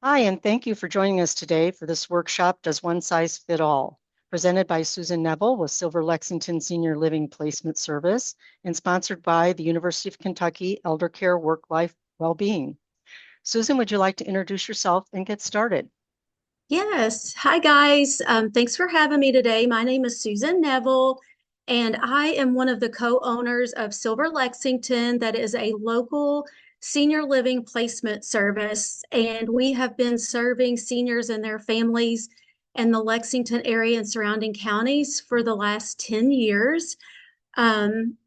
Hi, and thank you for joining us today for this workshop, Does One Size Fit All? Presented by Susan Neville with Silver Lexington Senior Living Placement Service and sponsored by the University of Kentucky Elder Care Work-Life Wellbeing. Susan, would you like to introduce yourself and get started? Yes. Hi, guys. Thanks for having me today. My name is Susan Neville, and I am one of the co-owners of Silver Lexington, that is a local senior living placement service. And we have been serving seniors and their families in the Lexington area and surrounding counties for the last 10 years. Um,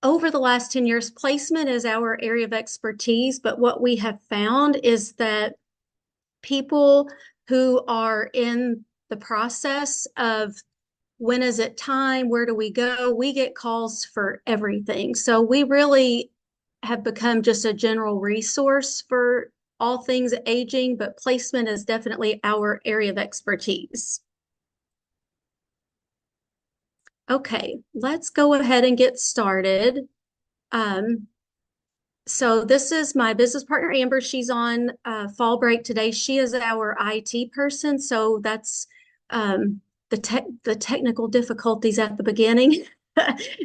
Over the last 10 years, placement is our area of expertise, but what we have found is that people who are in the process of when is it time, where do we go, we get calls for everything. So we really have become just a general resource for all things aging, but placement is definitely our area of expertise. Okay, let's go ahead and get started. Um, So this is my business partner, Amber. She's on fall break today. She is our IT person. So that's the technical difficulties at the beginning.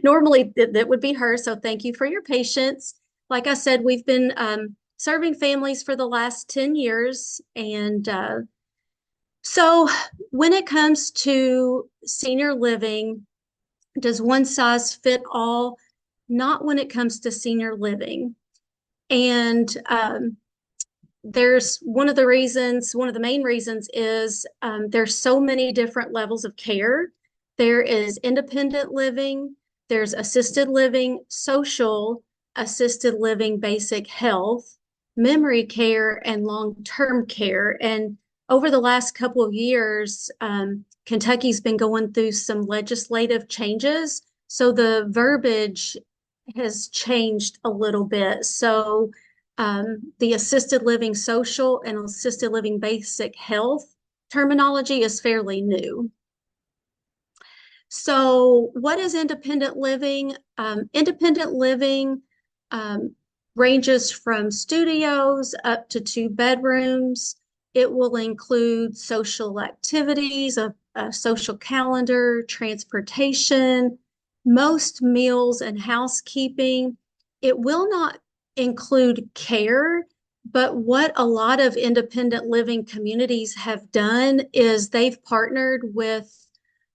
Normally that would be her. So thank you for your patience. Like I said, we've been serving families for the last 10 years. And so when it comes to senior living, does one size fit all? Not when it comes to senior living. And there's one of the main reasons is there's so many different levels of care. There is independent living, there's assisted living, social, assisted living, basic health, memory care, and long-term care. And over the last couple of years, Kentucky's been going through some legislative changes. So the verbiage has changed a little bit. So the assisted living social and assisted living basic health terminology is fairly new. So, what is independent living? Independent living um, ranges from studios up to two bedrooms. It will include social activities, a social calendar, transportation, most meals and housekeeping. It will not include care, but what a lot of independent living communities have done is they've partnered with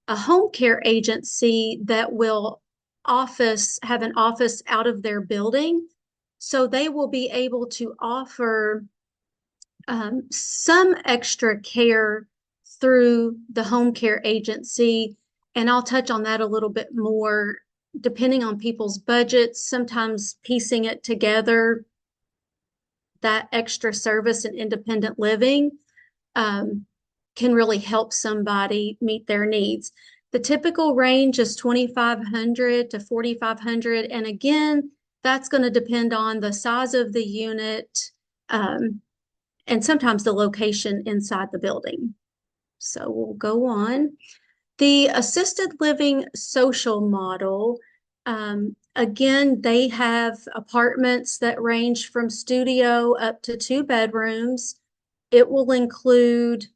a home care agency that will have an office out of their building. So they will be able to offer some extra care through the home care agency. And I'll touch on that a little bit more depending on people's budgets, sometimes piecing it together, that extra service and independent living um, can really help somebody meet their needs. The typical range is 2,500 to 4,500. And again, that's going to depend on the size of the unit um, and sometimes the location inside the building. So we'll go on. The assisted living social model, again, they have apartments that range from studio up to two bedrooms. It will include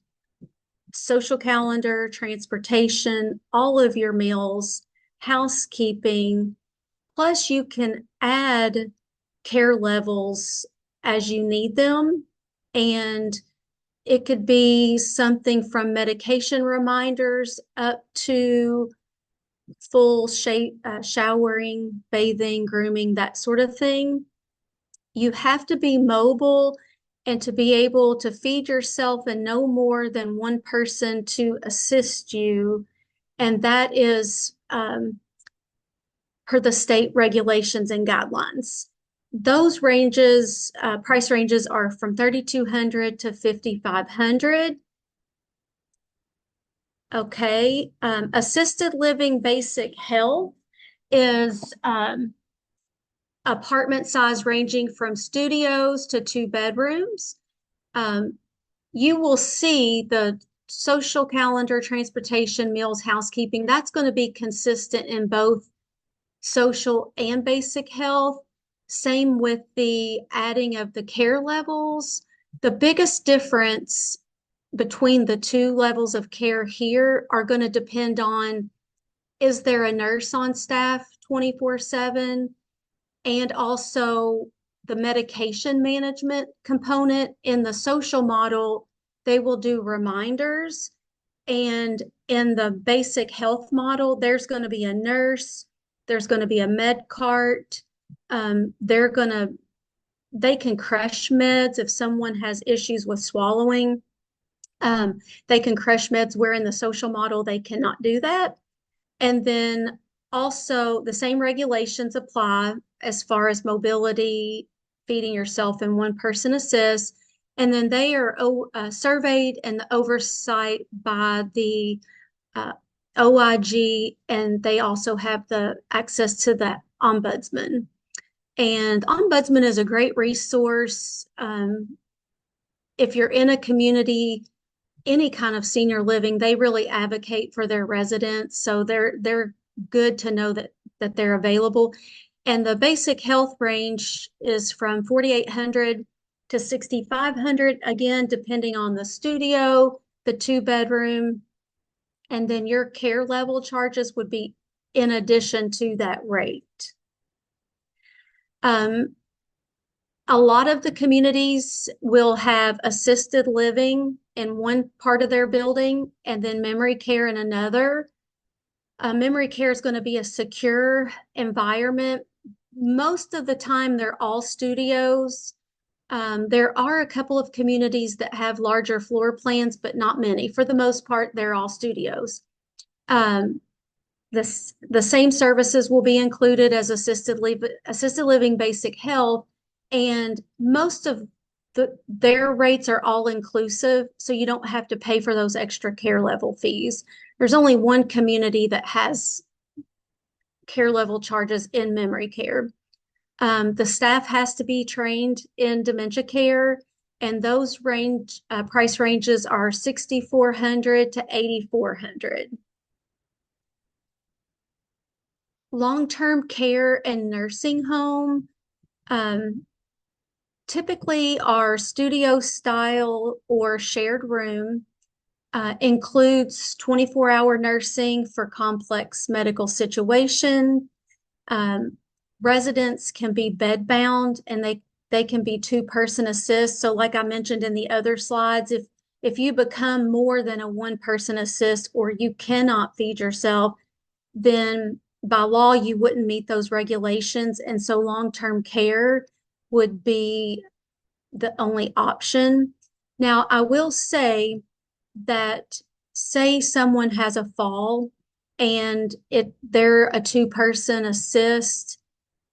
social calendar, transportation, all of your meals, housekeeping, plus you can add care levels as you need them. And it could be something from medication reminders up to full showering, bathing, grooming, that sort of thing. You have to be mobile and to be able to feed yourself and no more than one person to assist you. And that is per the state regulations and guidelines. Those ranges, price ranges are from 3,200 to 5,500. Okay. Assisted living basic health is apartment size ranging from studios to two bedrooms. Um, you will see the social calendar, transportation, meals, housekeeping. That's going to be consistent in both social and basic health. Same with the adding of the care levels. The biggest difference between the two levels of care here are going to depend on, is there a nurse on staff 24/7? And also the medication management component. In the social model, they will do reminders. And in the basic health model, there's going to be a nurse, there's going to be a med cart. They're going to They can crush meds if someone has issues with swallowing. They can crush meds, where in the social model they cannot do that. And then also the same regulations apply as far as mobility, feeding yourself in one person assist. And then they are surveyed and oversight by the uh, OIG, and they also have the access to the ombudsman. And ombudsman is a great resource. If you're in a community, any kind of senior living, they really advocate for their residents. So they're good to know that they're available. And the basic health range is from 4,800 to 6,500, again, depending on the studio, the 2-bedroom, and then your care level charges would be in addition to that rate. A lot of the communities will have assisted living in one part of their building and then memory care in another. Memory care is going to be a secure environment. Most of the time, they're all studios. There are a couple of communities that have larger floor plans, but not many. For the most part, they're all studios. The same services will be included as assisted living, basic health, and most of their rates are all inclusive, so you don't have to pay for those extra care level fees. There's only one community that has care level charges in memory care. The staff has to be trained in dementia care, and those price ranges are $6,400 to $8,400. Long-term care and nursing home typically are studio style or shared room, includes 24-hour nursing for complex medical situation. Residents can be bed bound, and they can be 2-person assist. So like I mentioned in the other slides, if you become more than a 1-person assist or you cannot feed yourself, then by law you wouldn't meet those regulations. And so long-term care would be the only option. Now, I will say that, say someone has a fall and they're a 2-person assist,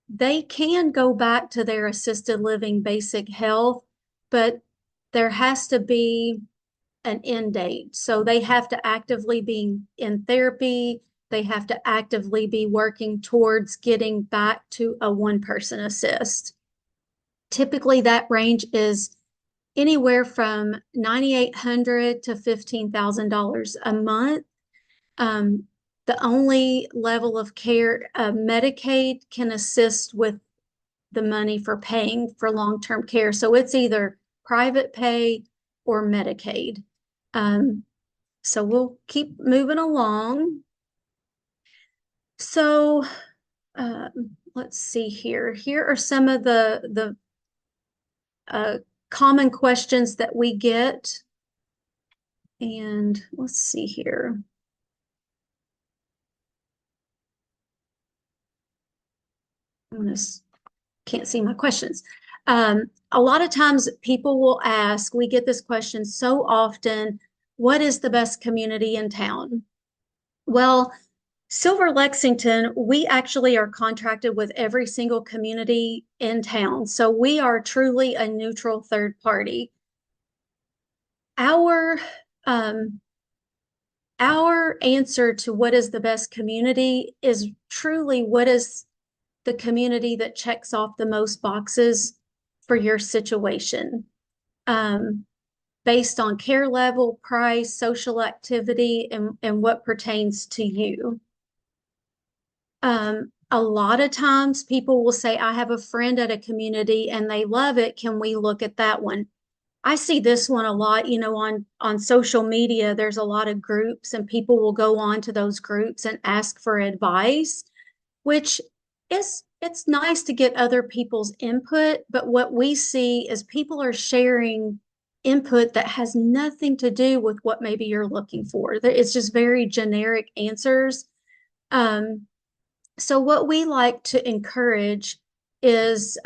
they can go back to their assisted living basic health, but there has to be an end date. So they have to actively be in therapy. They have to actively be working towards getting back to a 1-person assist. Typically, that range is anywhere from $9,800 to $15,000 a month. The only level of care, Medicaid can assist with the money for paying for long-term care. So it's either private pay or Medicaid. So we'll keep moving along. So let's see here. Here are some of the common questions that we get. And let's see here. Can't see my questions. A lot of times people will ask, we get this question so often, what is the best community in town? Well, Silver Lexington, we actually are contracted with every single community in town. So we are truly a neutral third party. Our answer to what is the best community is truly what is the community that checks off the most boxes for your situation, based on care level, price, social activity, and what pertains to you. A lot of times people will say, I have a friend at a community and they love it. Can we look at that one? I see this one a lot, on social media. There's a lot of groups, and people will go on to those groups and ask for advice, which it's nice to get other people's input, but what we see is people are sharing input that has nothing to do with what maybe you're looking for. It's just very generic answers. Um, so what we like to encourage is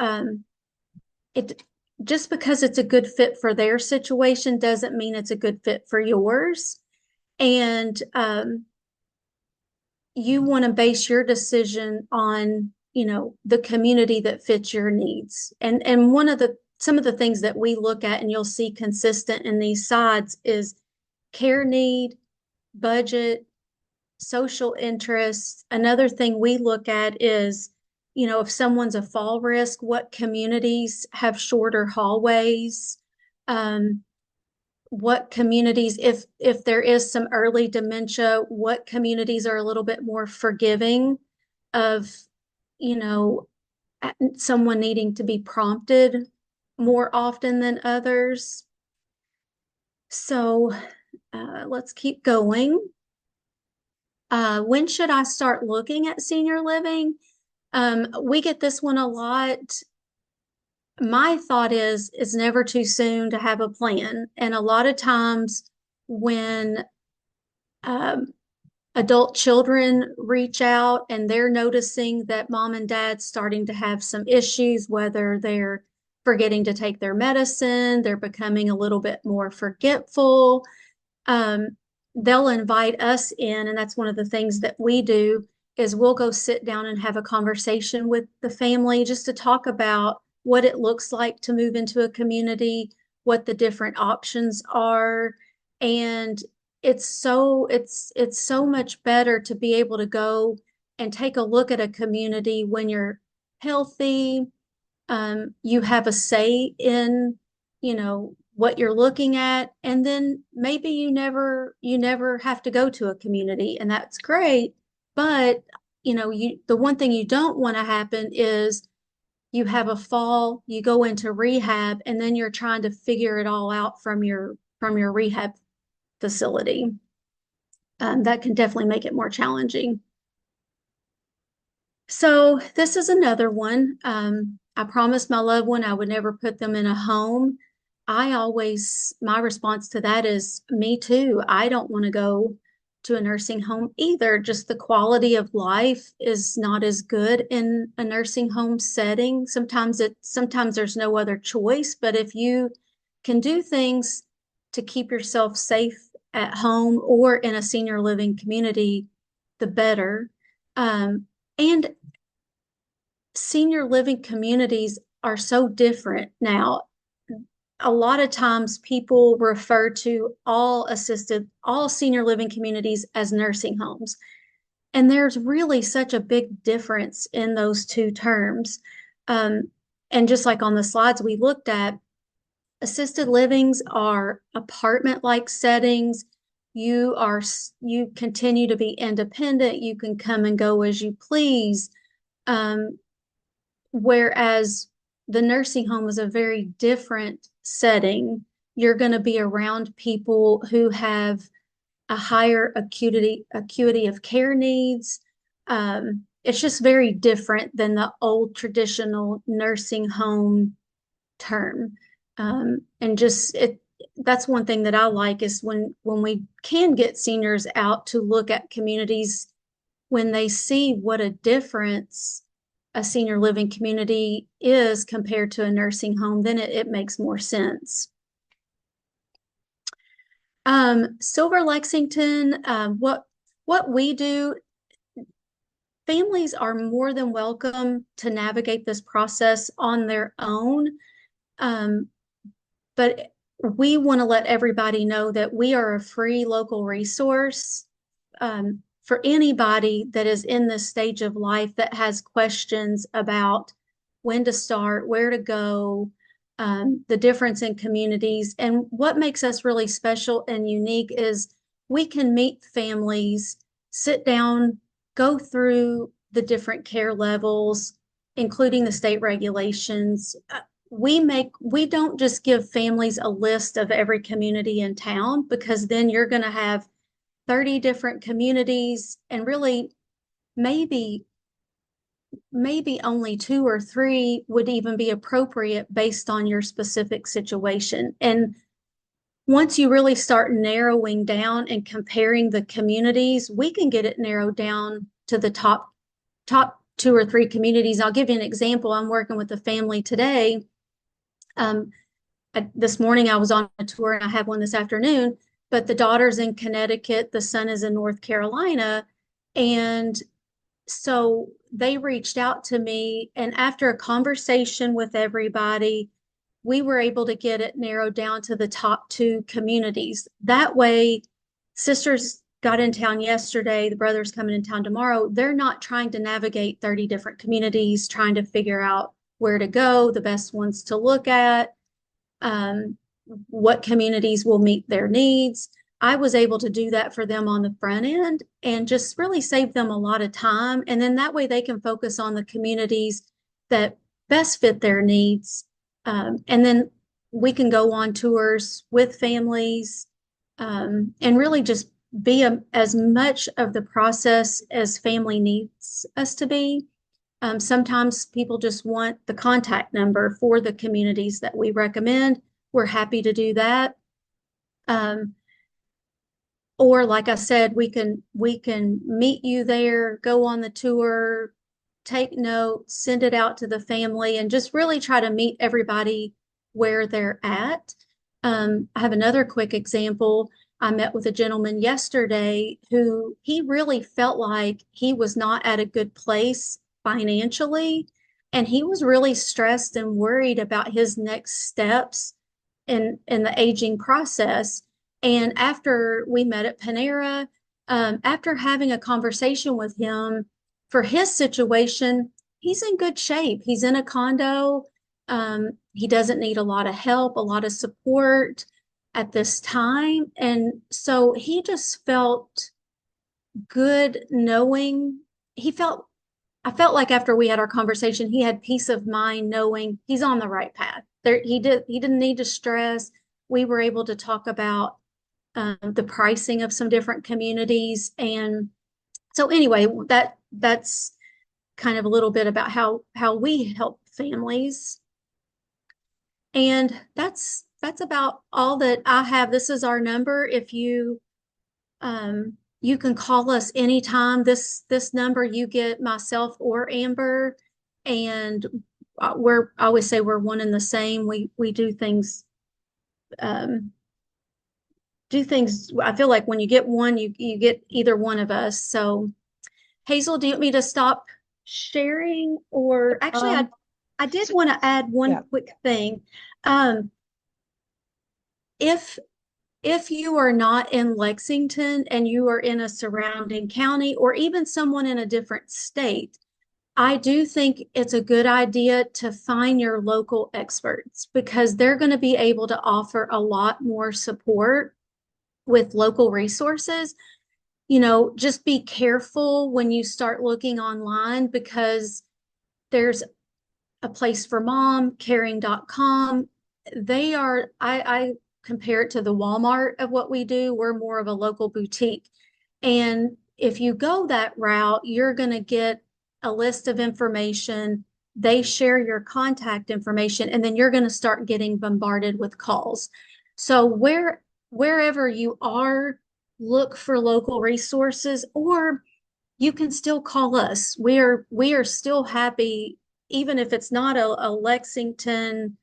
it just because it's a good fit for their situation doesn't mean it's a good fit for yours. And you want to base your decision on, the community that fits your needs. And some of the things that we look at and you'll see consistent in these sides is care need, budget, social interests. Another thing we look at is, if someone's a fall risk, what communities have shorter hallways? Um, what communities, if there is some early dementia, what communities are a little bit more forgiving of, you know, someone needing to be prompted more often than others. So let's keep going. When should I start looking at senior living? We get this one a lot. My thought is it's never too soon to have a plan. And a lot of times when um, adult children reach out and they're noticing that mom and dad's starting to have some issues, whether they're forgetting to take their medicine, they're becoming a little bit more forgetful, um, they'll invite us in. And that's one of the things that we do is we'll go sit down and have a conversation with the family just to talk about what it looks like to move into a community, what the different options are. And it's so much better to be able to go and take a look at a community when you're healthy. You have a say in, what you're looking at, and then maybe you never have to go to a community, and that's great. But the one thing you don't want to happen is you have a fall, you go into rehab, and then you're trying to figure it all out from your rehab facility. That can definitely make it more challenging. So this is another one. I promised my loved one I would never put them in a home. My response to that is, me too. I don't want to go to a nursing home either. Just the quality of life is not as good in a nursing home setting. Sometimes there's no other choice, but if you can do things to keep yourself safe at home or in a senior living community, the better. And senior living communities are so different now. A lot of times people refer to all senior living communities as nursing homes. And there's really such a big difference in those two terms. Um, and just like on the slides we looked at, assisted livings are apartment-like settings. You continue to be independent. You can come and go as you please. Whereas the nursing home is a very different setting. You're going to be around people who have a higher acuity of care needs. It's just very different than the old traditional nursing home term. And just that's one thing that I like is when we can get seniors out to look at communities, when they see what a difference a senior living community is compared to a nursing home, then it makes more sense. Silver Lexington, what we do, families are more than welcome to navigate this process on their own. But we want to let everybody know that we are a free local resource for anybody that is in this stage of life that has questions about when to start, where to go, the difference in communities. And what makes us really special and unique is we can meet families, sit down, go through the different care levels, including the state regulations. we don't just give families a list of every community in town, because then you're going to have 30 different communities, and really maybe only two or three would even be appropriate based on your specific situation. And once you really start narrowing down and comparing the communities, we can get it narrowed down to the top two or three communities. I'll give you an example. I'm working with a family today. Um, this morning I was on a tour, and I have one this afternoon, but the daughter's in Connecticut, the son is in North Carolina. And so they reached out to me, and after a conversation with everybody, we were able to get it narrowed down to the top two communities. That way, sisters got in town yesterday, the brother's coming in town tomorrow. They're not trying to navigate 30 different communities, trying to figure out where to go, the best ones to look at, um, what communities will meet their needs. I was able to do that for them on the front end and just really save them a lot of time. And then that way they can focus on the communities that best fit their needs. And then we can go on tours with families, and really just be as much of the process as family needs us to be. Sometimes people just want the contact number for the communities that we recommend. We're happy to do that. Or like I said, we can meet you there, go on the tour, take notes, send it out to the family, and just really try to meet everybody where they're at. I have another quick example. I met with a gentleman yesterday who he really felt like he was not at a good place financially, and he was really stressed and worried about his next steps in the aging process. And after we met at Panera, after having a conversation with him for his situation, he's in good shape. He's in a condo. He doesn't need a lot of help, a lot of support at this time. And so he just felt good knowing I felt like after we had our conversation, he had peace of mind knowing he's on the right path. He didn't need to stress. We were able to talk about the pricing of some different communities. And so anyway, that's kind of a little bit about how we help families. And that's about all that I have. This is our number. If you can call us anytime. This number, you get myself or Amber, and I always say we're one and the same. We do things. I feel like when you get one, you get either one of us. So Hazel, do you want me to stop sharing? Or actually, I did So- want to add one yeah. quick thing. Um, if if you are not in Lexington and you are in a surrounding county, or even someone in a different state, I do think it's a good idea to find your local experts, because they're going to be able to offer a lot more support with local resources. Just be careful when you start looking online, because there's a place for mom, caring.com. I compare it to the Walmart of what we do. We're more of a local boutique. And if you go that route, you're going to get a list of information. They share your contact information, and then you're going to start getting bombarded with calls. So wherever you are, look for local resources, or you can still call us. We are still happy, even if it's not a Lexington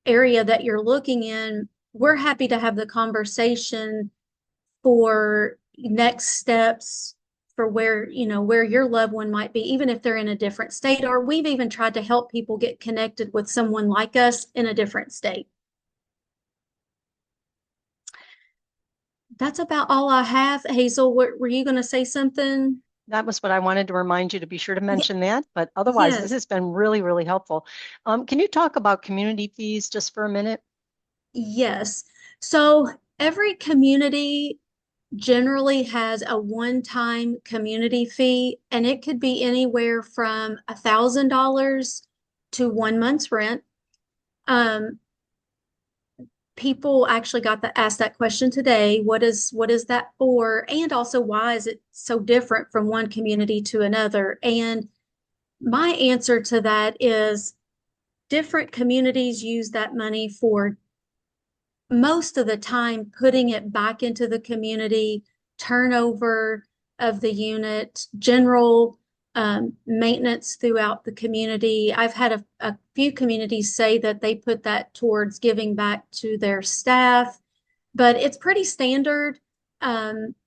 area that you're looking in. We're happy to have the conversation for next steps, for where your loved one might be, even if they're in a different state. Or we've even tried to help people get connected with someone like us in a different state. That's about all I have. Hazel, what were you going to say something? That was what I wanted to remind you to be sure to mention that. But otherwise, this Yes. has been really, really helpful. Can you talk about community fees just for a minute? Yes. So every community generally has a one-time community fee, and it could be anywhere from $1,000 to 1 month's rent. Um, People actually got to ask that question today. What is that for? And also, why is it so different from one community to another? And my answer to that is different communities use that money for most of the time putting it back into the community, turnover of the unit, general maintenance throughout the community. I've had a few communities say that they put that towards giving back to their staff, but it's pretty standard.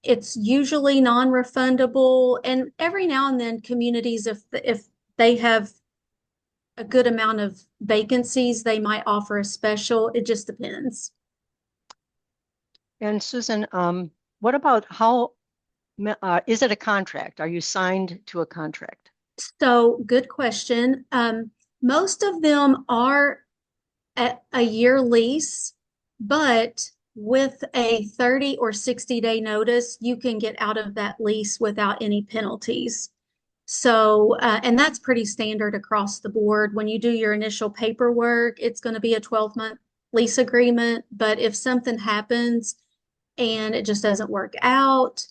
It's usually non-refundable, and every now and then communities, if they have a good amount of vacancies, they might offer a special. It just depends. And Susan, what about how is it a contract? Are you signed to a contract? So, good question. Most of them are at a year lease, but with a 30 or 60-day notice, you can get out of that lease without any penalties. So, and that's pretty standard across the board. When you do your initial paperwork, it's going to be a 12-month lease agreement. But if something happens and it just doesn't work out,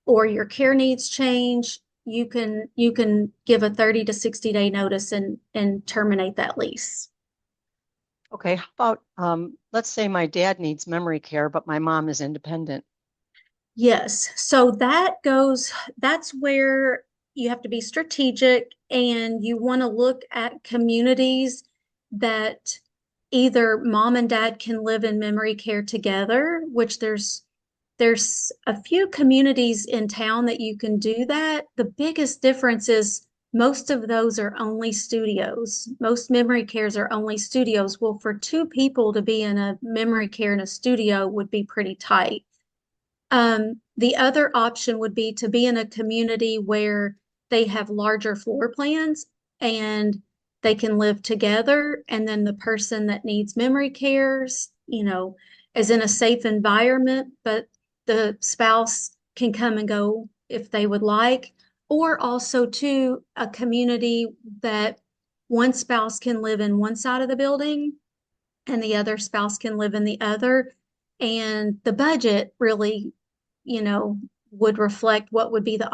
or your care needs change, you can give a 30 to 60-day notice and terminate that lease. Okay, how about let's say my dad needs memory care, but my mom is independent. Yes. So that's where you have to be strategic and you want to look at communities that either mom and dad can live in memory care together, which there's a few communities in town that you can do that. The biggest difference is most of those are only studios. Most memory cares are only studios. Well, for two people to be in a memory care in a studio would be pretty tight. The other option would be to be in a community where they have larger floor plans and they can live together. And then the person that needs memory cares, is in a safe environment, but the spouse can come and go if they would like. Or also, to a community that one spouse can live in one side of the building and the other spouse can live in the other. And the budget really, you know, would reflect what would be the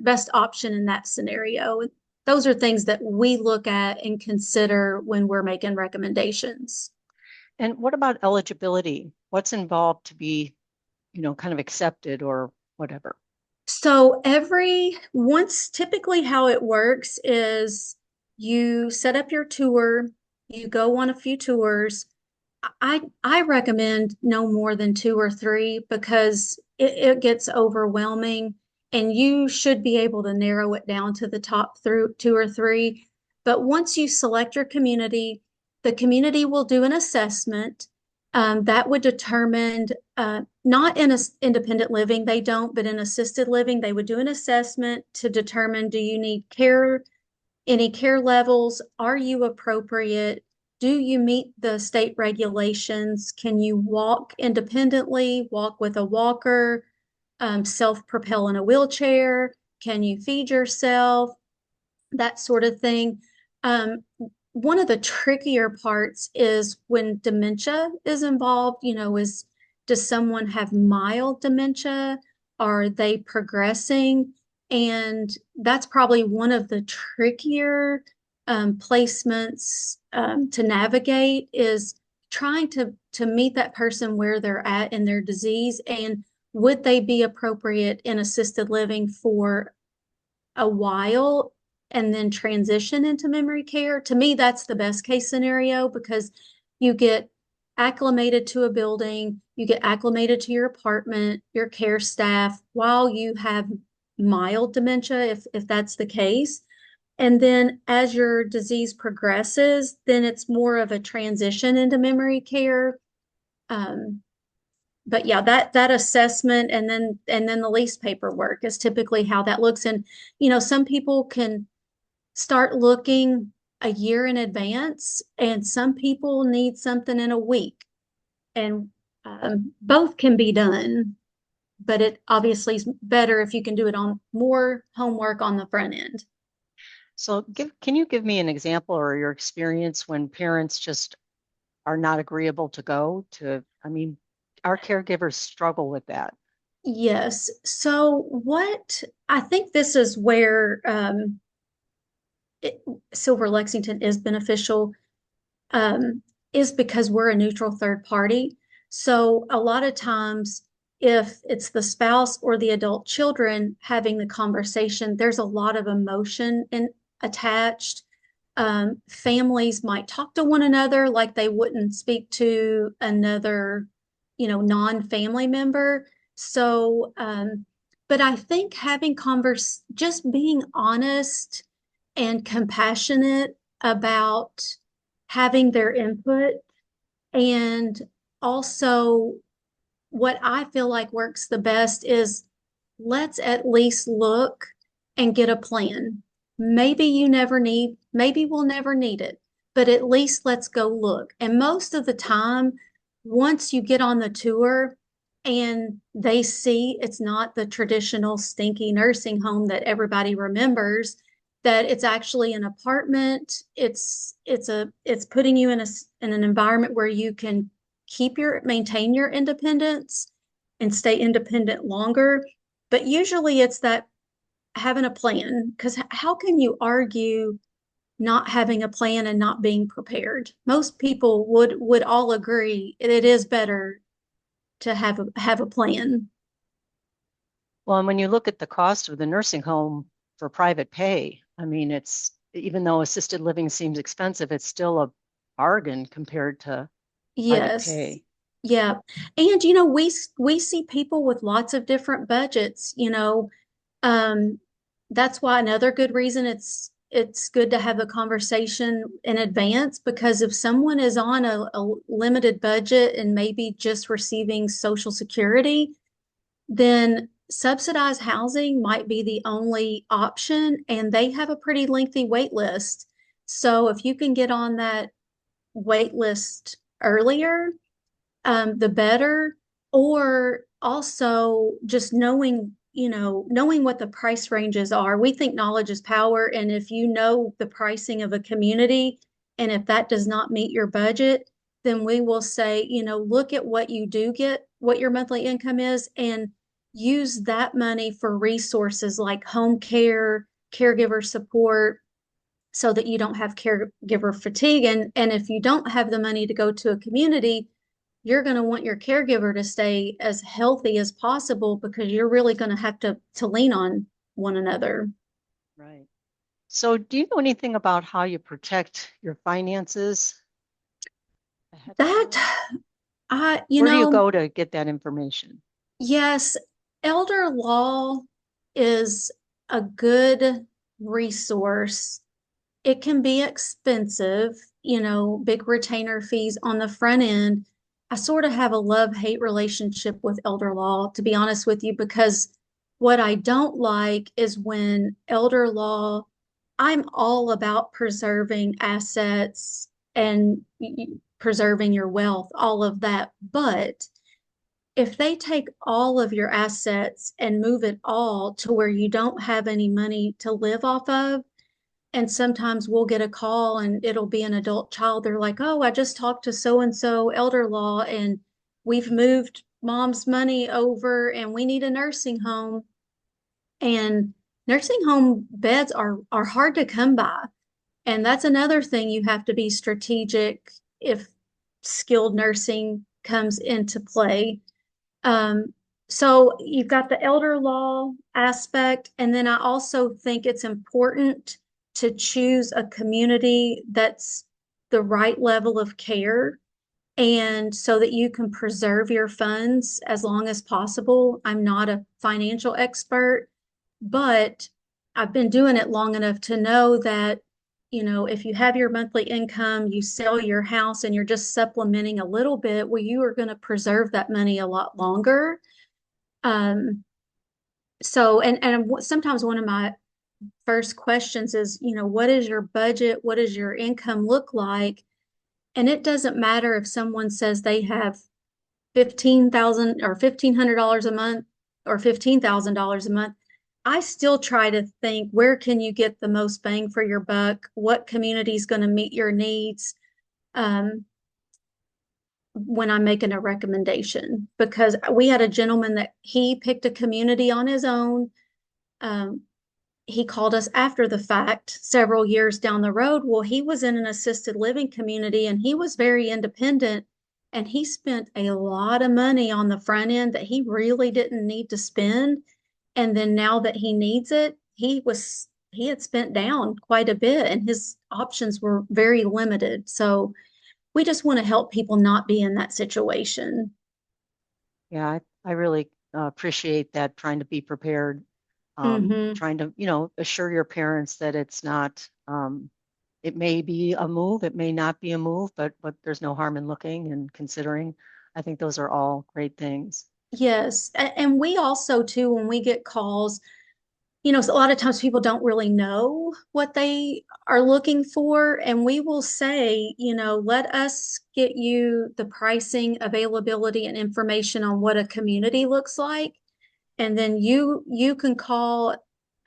best option in that scenario. Those are things that we look at and consider when we're making recommendations. And what about eligibility? What's involved to be, kind of accepted or whatever? So once typically how it works is you set up your tour, you go on a few tours. I recommend no more than two or three because it gets overwhelming and you should be able to narrow it down to the top through two or three. But once you select your community, the community will do an assessment that would determine, not in a independent living, they don't, but in assisted living, they would do an assessment to determine, do you need care, any care levels? Are you appropriate? Do you meet the state regulations? Can you walk independently, walk with a walker, self-propel in a wheelchair? Can you feed yourself? That sort of thing. One of the trickier parts is when dementia is involved, does someone have mild dementia? Are they progressing? And that's probably one of the trickier placements to navigate is trying to meet that person where they're at in their disease and would they be appropriate in assisted living for a while and then transition into memory care. To me, that's the best case scenario because you get acclimated to a building, you get acclimated to your apartment, your care staff while you have mild dementia, if that's the case. And then as your disease progresses, then it's more of a transition into memory care. Um, but yeah, that assessment and then the lease paperwork is typically how that looks. And some people can start looking a year in advance, and some people need something in a week. And both can be done, but it obviously is better if you can do it on more homework on the front end. So can you give me an example or your experience when parents just are not agreeable to go to, I mean, our caregivers struggle with that. Yes. So what I think this is where it, Silver Lexington is beneficial, um, is because we're a neutral third party. So a lot of times, if it's the spouse or the adult children having the conversation, there's a lot of emotion attached. Families might talk to one another like they wouldn't speak to another, non-family member. So, but I think just being honest and compassionate about having their input, and also what I feel like works the best is let's at least look and get a plan. Maybe we'll never need it, but at least let's go look. And most of the time, once you get on the tour and they see it's not the traditional stinky nursing home that everybody remembers, that it's actually an apartment, it's putting you in an environment where you can maintain your independence and stay independent longer. But usually it's that having a plan, because how can you argue not having a plan and not being prepared? Most people would all agree it is better to have a plan. Well, and when you look at the cost of the nursing home for private pay, I mean, it's even though assisted living seems expensive, it's still a bargain compared to private Yes. pay. Yeah. And we see people with lots of different budgets, um, that's why another good reason it's good to have a conversation in advance, because if someone is on a limited budget and maybe just receiving Social Security, then subsidized housing might be the only option, and they have a pretty lengthy wait list. So if you can get on that wait list earlier, the better. Or also just knowing what the price ranges are. We think knowledge is power. And if you know the pricing of a community, and if that does not meet your budget, then we will say, look at what you do get, what your monthly income is, and use that money for resources like home care, caregiver support, so that you don't have caregiver fatigue. And if you don't have the money to go to a community, you're going to want your caregiver to stay as healthy as possible, because you're really going to have to lean on one another. Right. So do you know anything about how you protect your finances ahead of That time? I, Where do you go to get that information? yes, elder law is a good resource. It can be expensive, big retainer fees on the front end. I sort of have a love-hate relationship with elder law, to be honest with you, because what I don't like is when elder law, I'm all about preserving assets and preserving your wealth, all of that. But if they take all of your assets and move it all to where you don't have any money to live off of, and sometimes we'll get a call and it'll be an adult child. They're like, oh, I just talked to so and so elder law, and we've moved mom's money over and we need a nursing home. And nursing home beds are hard to come by. And that's another thing, you have to be strategic if skilled nursing comes into play. Um, so you've got the elder law aspect, and then I also think it's important to choose a community that's the right level of care, and so that you can preserve your funds as long as possible. I'm not a financial expert, but I've been doing it long enough to know that, if you have your monthly income, you sell your house and you're just supplementing a little bit, well, you are going to preserve that money a lot longer. Um, so, and sometimes one of my first questions is, what is your budget? What does your income look like? And it doesn't matter if someone says they have 15,000 or $1,500 a month or $15,000 a month. I still try to think, where can you get the most bang for your buck? What community is going to meet your needs? Um, when I'm making a recommendation, because we had a gentleman that he picked a community on his own. Um, he called us after the fact, several years down the road. Well, he was in an assisted living community and he was very independent, and he spent a lot of money on the front end that he really didn't need to spend. And then now that he needs it, he had spent down quite a bit and his options were very limited. So we just want to help people not be in that situation. Yeah, I really appreciate that, trying to be prepared, Hmm. trying to, assure your parents that it's not, it may be a move, it may not be a move, but there's no harm in looking and considering. I think those are all great things. Yes. And we also, too, when we get calls, a lot of times people don't really know what they are looking for. And we will say, let us get you the pricing, availability, and information on what a community looks like. And then you can call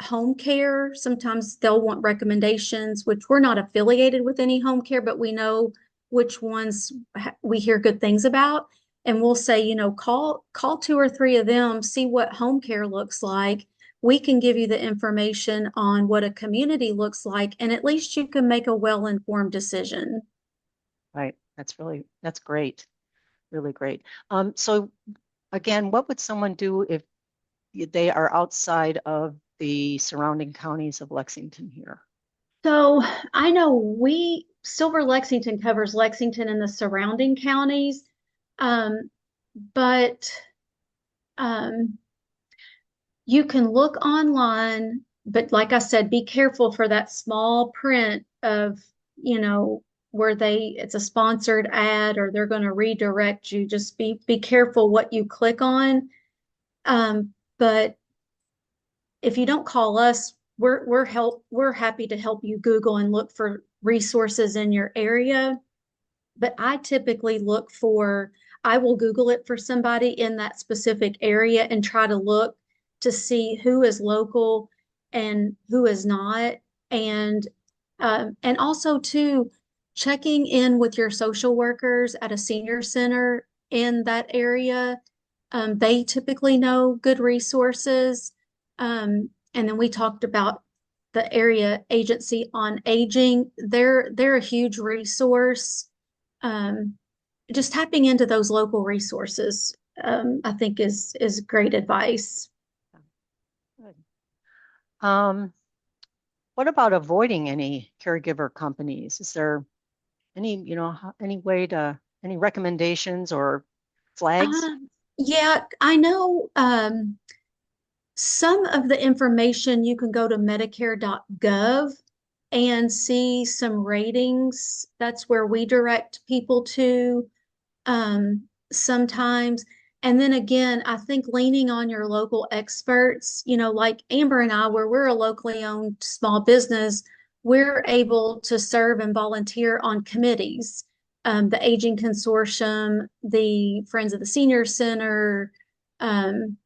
home care. Sometimes they'll want recommendations, which we're not affiliated with any home care, but we know which ones we hear good things about. And we'll say, call two or three of them, see what home care looks like. We can give you the information on what a community looks like, and at least you can make a well-informed decision. Right. That's great. Really great. So again, what would someone do if they are outside of the surrounding counties of Lexington here? So I know Silver Lexington covers Lexington and the surrounding counties, um, but um, you can look online. But like I said, be careful for that small print of, you know, where it's a sponsored ad or they're going to redirect you. Just be careful what you click on. But if you don't call us, we're happy to help you Google and look for resources in your area. But I will Google it for somebody in that specific area and try to look to see who is local and who is not. And also too, checking in with your social workers at a senior center in that area. They typically know good resources. And then we talked about the area agency on aging. They're a huge resource. Um, just tapping into those local resources, I think is great advice. Good. Um, what about avoiding any caregiver companies? Is there any, any recommendations or flags? Yeah, I know some of the information you can go to Medicare.gov and see some ratings. That's where we direct people to sometimes. And then again, I think leaning on your local experts, like Amber and I, where we're a locally owned small business, we're able to serve and volunteer on committees. The Aging Consortium, the Friends of the Senior Center, um,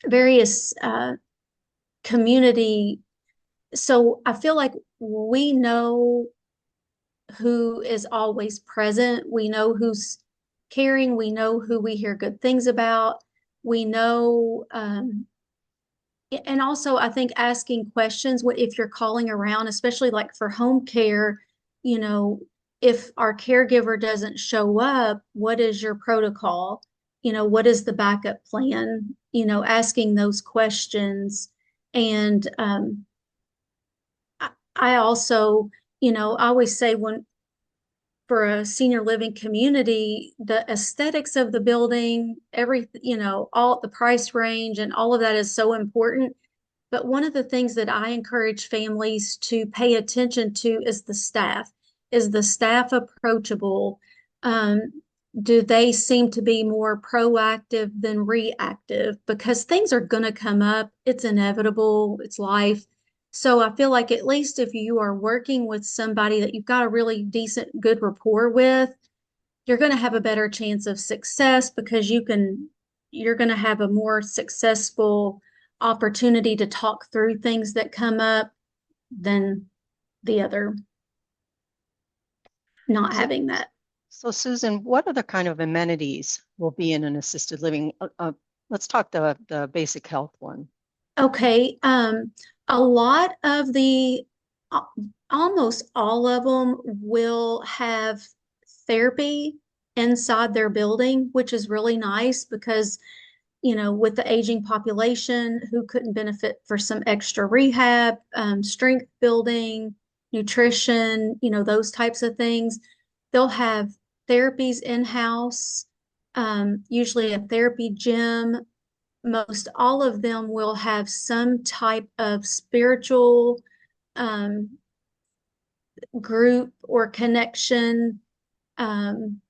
various community. So I feel like we know who is always present. We know who's caring. We know who we hear good things about. We know, and also I think asking questions, if you're calling around, especially like for home care, you know, if our caregiver doesn't show up, what is your protocol? What is the backup plan? Asking those questions. And I also, I always say, when for a senior living community, the aesthetics of the building, all the price range and all of that is so important. But one of the things that I encourage families to pay attention to is the staff. Is the staff approachable? Um, do they seem to be more proactive than reactive? Because things are going to come up. It's inevitable. It's life. So I feel like, at least if you are working with somebody that you've got a really decent, good rapport with, you're going to have a better chance of success, because you're going to have a more successful opportunity to talk through things that come up than the other not So, having that. so Susan, what other kind of amenities will be in an assisted living? Let's talk the basic health one. Okay, a lot of the, uh, almost all of them will have therapy inside their building, which is really nice because, with the aging population, who couldn't benefit for some extra rehab, strength building, nutrition, those types of things. They'll have therapies in-house, usually a therapy gym. Most all of them will have some type of spiritual um, group or connection. Um,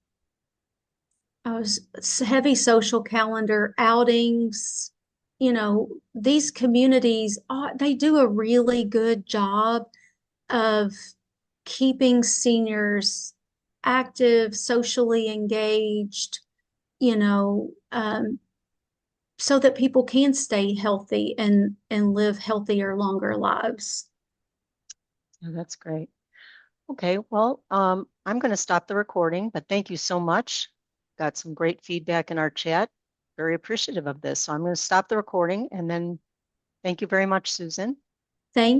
I was heavy social calendar outings. These communities they do a really good job of keeping seniors active, socially engaged, you know, um, so that people can stay healthy and live healthier, longer lives. Yeah, that's great. Okay, well, I'm going to stop the recording, but thank you so much. Got some great feedback in our chat. Very appreciative of this. So I'm going to stop the recording and then thank you very much, Susan. Thank